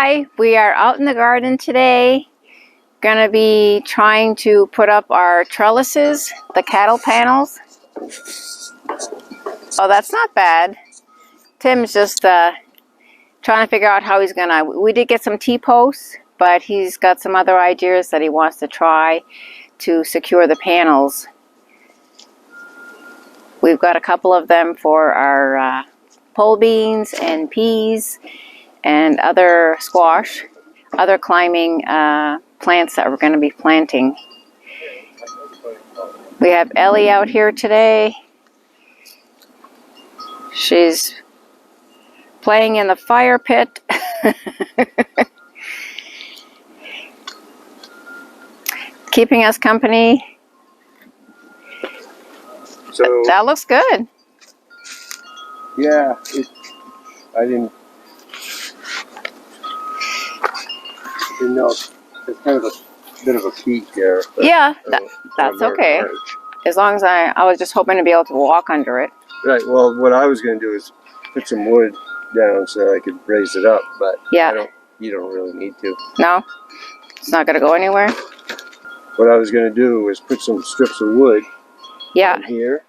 Hi, we are out in the garden today. Gonna be trying to put up our trellises, the cattle panels. Oh, that's not bad. Tim's just trying to figure out how he's gonna. We did get some T-posts, but he's got some other ideas that he wants to try to secure the panels. We've got a couple of them for our pole beans and peas and other squash, other climbing plants that we're going to be planting. We have Ellie out here today. She's playing in the fire pit. Keeping us company. So that looks good. Yeah, I didn't know. It's kind of a bit of a peak there. Yeah, that's okay. As long as I was just hoping to be able to walk under it. Right. Well, what I was going to do is put some wood down so I could raise it up, but yeah, you don't really need to. No, it's not going to go anywhere. What I was going to do was put some strips of wood. Yeah. Here,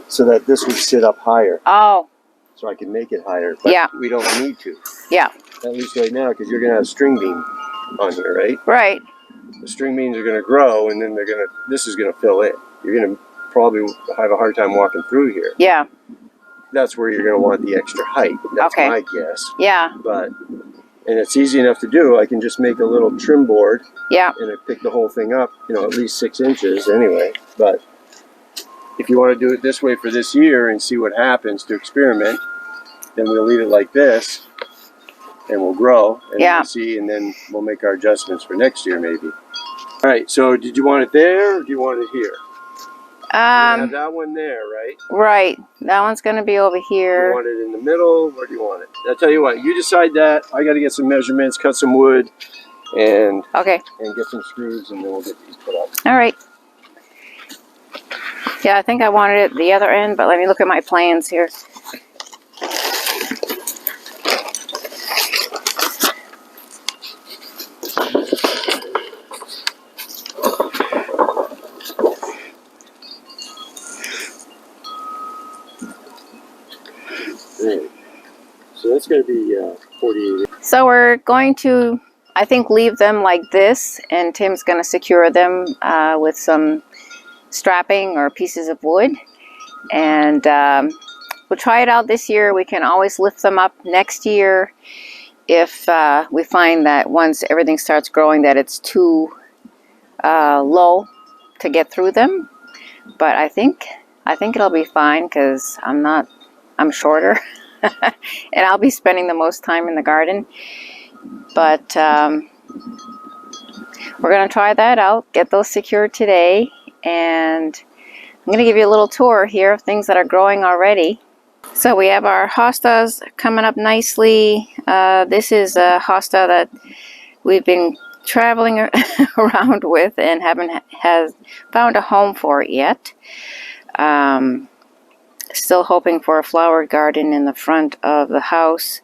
so that this would sit up higher. Oh. So I can make it higher, but we don't need to. Yeah. At least right now, because you're going to have string bean on here, right? Right. The string beans are going to grow, and then this is going to fill in. You're going to probably have a hard time walking through here. Yeah. That's where you're going to want the extra height. That's my guess. Yeah. And it's easy enough to do. I can just make a little trim board. Yeah. And I pick the whole thing up, at least 6 inches anyway. But if you want to do it this way for this year and see what happens to experiment, then we'll leave it like this, and we'll grow, and we'll see, and then we'll make our adjustments for next year maybe. All right, so did you want it there, or do you want it here? You have that one there, right? Right. That one's going to be over here. Do you want it in the middle? Where do you want it? I'll tell you what, you decide that. I got to get some measurements, cut some wood, and get some screws, and then we'll get these put up. All right. Yeah, I think I wanted it at the other end, but let me look at my plans here. So that's going to be 48. So we're going to, I think, leave them like this, and Tim's going to secure them with some strapping or pieces of wood, and we'll try it out this year. We can always lift them up next year if we find that once everything starts growing that it's too low to get through them. But I think it'll be fine because I'm shorter and I'll be spending the most time in the garden. But we're going to try that out, get those secured today, and I'm going to give you a little tour here of things that are growing already. So we have our hostas coming up nicely. This is a hosta that we've been traveling around with and has found a home for it yet. Still hoping for a flower garden in the front of the house.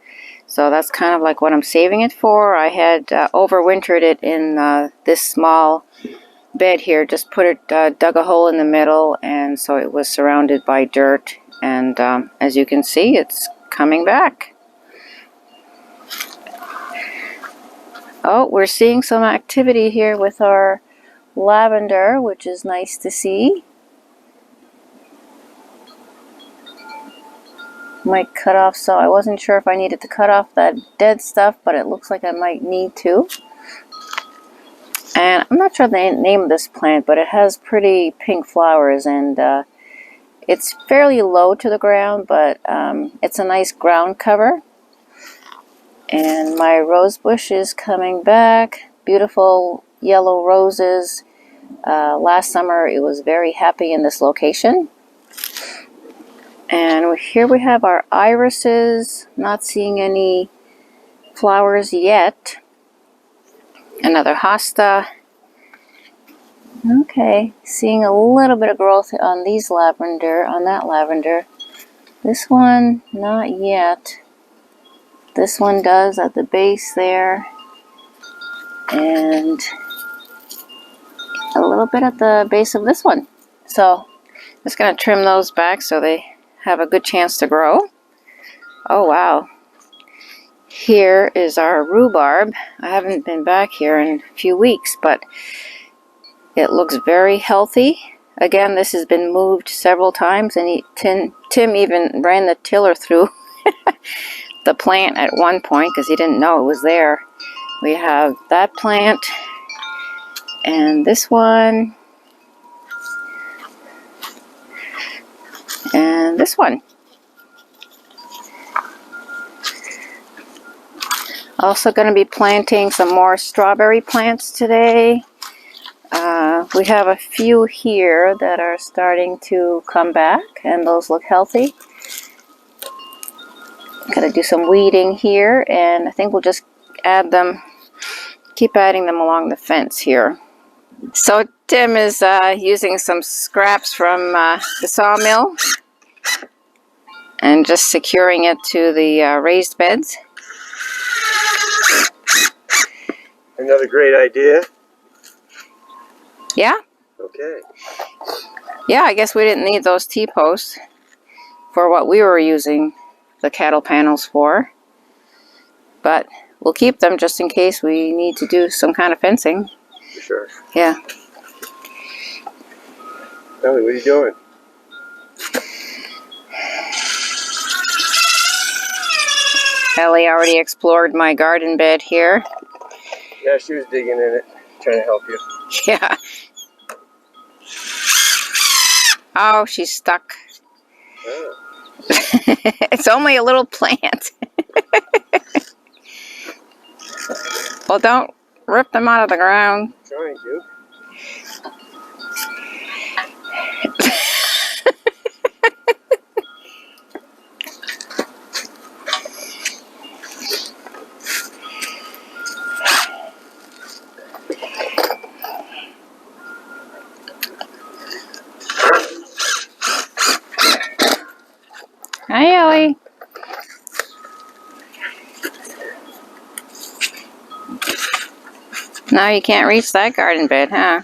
So that's kind of like what I'm saving it for. I had overwintered it in this small bed here. Just put it, dug a hole in the middle, and so it was surrounded by dirt. And as you can see, it's coming back. Oh, we're seeing some activity here with our lavender, which is nice to see. Might cut off, so I wasn't sure if I needed to cut off that dead stuff, but it looks like I might need to. And I'm not sure the name of this plant, but it has pretty pink flowers, and it's fairly low to the ground, but it's a nice ground cover. And my rose bush is coming back. Beautiful yellow roses. Last summer it was very happy in this location. And here we have our irises. Not seeing any flowers yet. Another hosta. Okay, seeing a little bit of growth on these lavender, on that lavender. This one, not yet. This one does at the base there. And a little bit at the base of this one. So just going to trim those back so they have a good chance to grow. Oh wow. Here is our rhubarb. I haven't been back here in a few weeks, but it looks very healthy. Again, this has been moved several times, and Tim even ran the tiller through the plant at one point because he didn't know it was there. We have that plant and this one and this one. Also going to be planting some more strawberry plants today. We have a few here that are starting to come back, and those look healthy. Going to do some weeding here, and I think we'll just add them, keep adding them along the fence here. So Tim is using some scraps from the sawmill and just securing it to the raised beds. Another great idea. Yeah? Okay. Yeah, I guess we didn't need those T-posts for what we were using the cattle panels for. But we'll keep them just in case we need to do some kind of fencing. For sure. Yeah. Ellie, what are you doing? Ellie already explored my garden bed here. Yeah, she was digging in it, trying to help you. Yeah. Oh, she's stuck. Oh. It's only a little plant. Well, don't rip them out of the ground. Trying to. Hi, Ellie. Now you can't reach that garden bed, huh?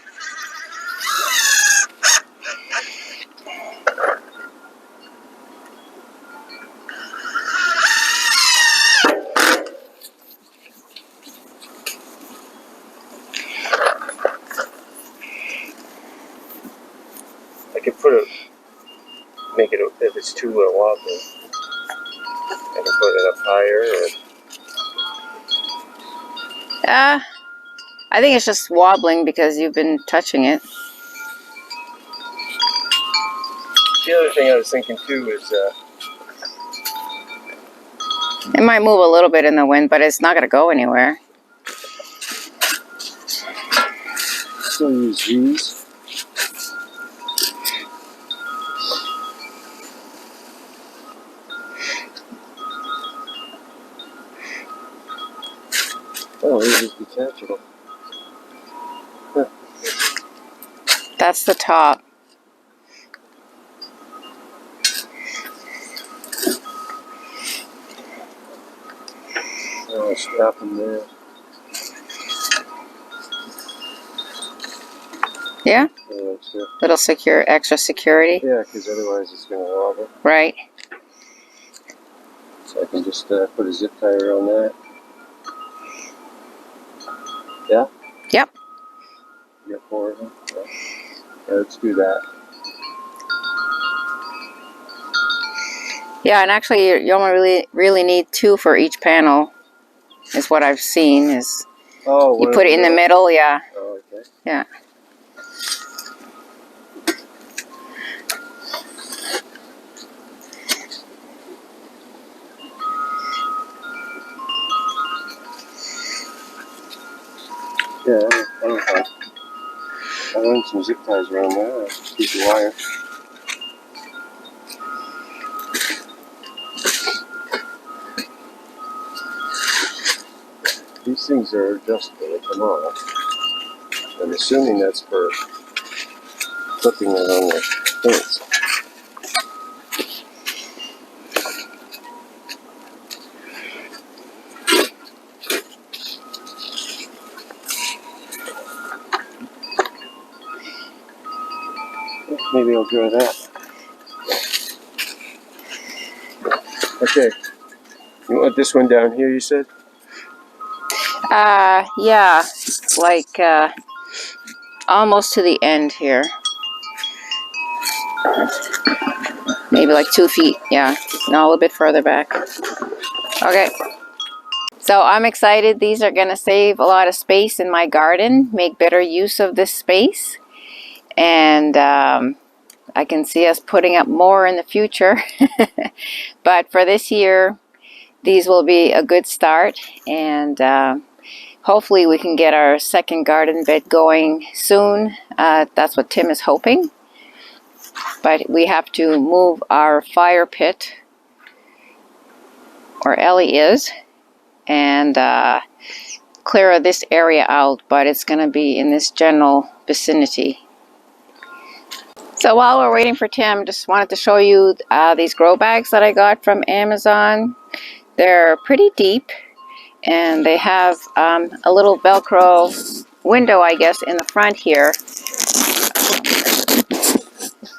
I could put it, make it, if it's too little wobbly, I can put it up higher, or... I think it's just wobbling because you've been touching it. The other thing I was thinking too is, It might move a little bit in the wind, but it's not going to go anywhere. still use these. Oh, this is detachable. Huh. That's the top. Oh, strap them there. Yeah? Yeah, sure. Little extra security. Yeah, because otherwise it's going to wobble. Right. So I can just put a zip tie around that. Yeah? Yep. You got 4 of them? Yeah, let's do that. Yeah, and actually you only really need 2 for each panel, is what I've seen. Is Oh, you put it in the middle, yeah. Oh, okay. Yeah. Yeah, I'll run some zip ties around there. Keep the wire. These things are adjustable, they come off. I'm assuming that's for flipping it on the fence. Maybe I'll draw that. Okay. You want this one down here, you said? Yeah, like almost to the end here. Maybe like 2 feet. Yeah, no, a little bit further back. Okay. So I'm excited. These are going to save a lot of space in my garden, make better use of this space. And I can see us putting up more in the future. But for this year, these will be a good start. And hopefully we can get our second garden bed going soon. That's what Tim is hoping. But we have to move our fire pit, or Ellie is, and clear this area out, but it's going to be in this general vicinity. So while we're waiting for Tim, just wanted to show you these grow bags that I got from Amazon. They're pretty deep, and they have a little Velcro window, I guess, in the front here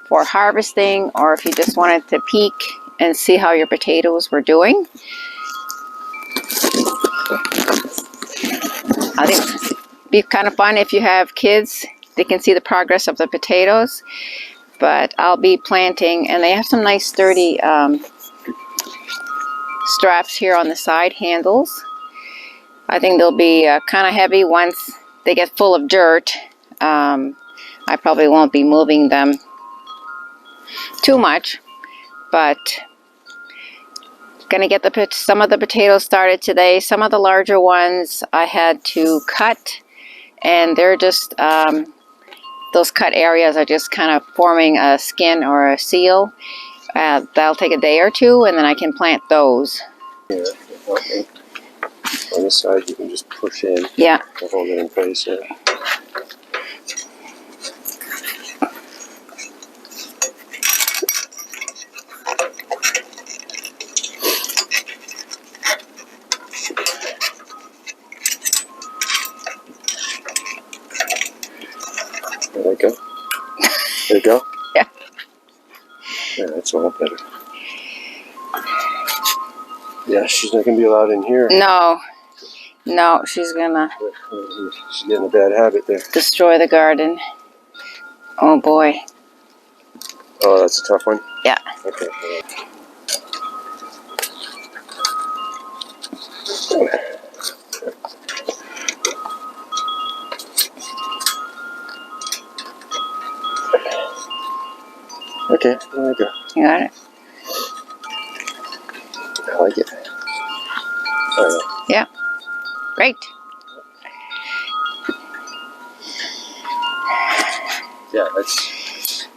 for harvesting, or if you just wanted to peek and see how your potatoes were doing. I think it'd be kind of fun if you have kids. They can see the progress of the potatoes. But I'll be planting, and they have some nice sturdy straps here on the side handles. I think they'll be kind of heavy once they get full of dirt. I probably won't be moving them too much, but gonna get some of the potatoes started today. Some of the larger ones I had to cut, and they're just those cut areas are just kind of forming a skin or a seal. That'll take a day or two, and then I can plant those. Yeah, okay. On this side, you can just push in. Yeah. To hold it in place. Yeah. There we go. There you go. Yeah. Yeah, that's a lot better. Yeah, she's not going to be allowed in here. No, she's gonna... She's getting a bad habit there. Destroy the garden. Oh boy. Oh, that's a tough one? Yeah. Okay. Okay, there we go. You got it? I like it. Oh, yeah. Great. Yeah, that's...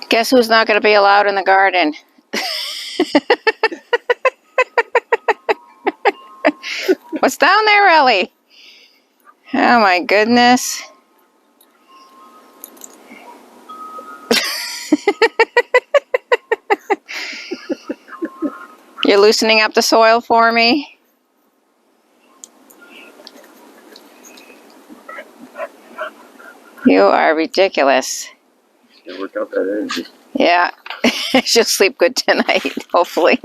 Guess who's not going to be allowed in the garden? What's down there, Ellie? Oh my goodness. You're loosening up the soil for me? You are ridiculous. Can't work out that energy. Yeah. She'll sleep good tonight, hopefully.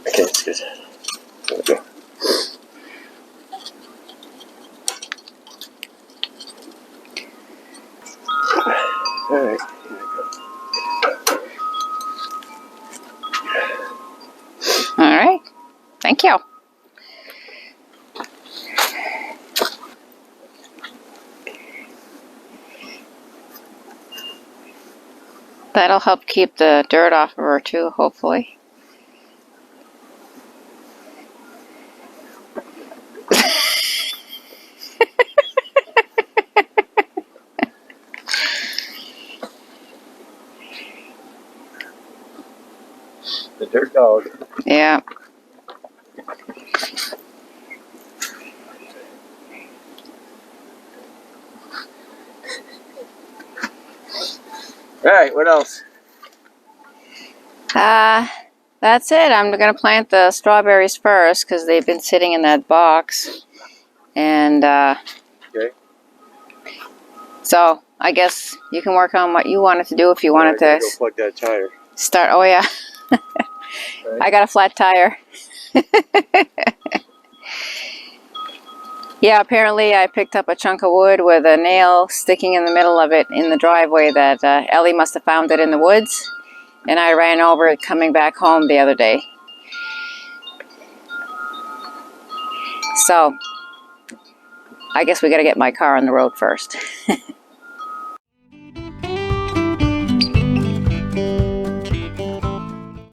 Okay, it's good. There we go. Alright, here we go. Alright. Thank you. That'll help keep the dirt off of her too, hopefully. The dirt dog. Yeah. Alright, what else? That's it. I'm going to plant the strawberries first because they've been sitting in that box. And Okay. so I guess you can work on what you wanted to do if you wanted to go plug that tire. start. Oh, yeah. Right. I got a flat tire. Yeah, apparently I picked up a chunk of wood with a nail sticking in the middle of it in the driveway that Ellie must have found it in the woods. And I ran over it coming back home the other day. So, I guess we got to get my car on the road first.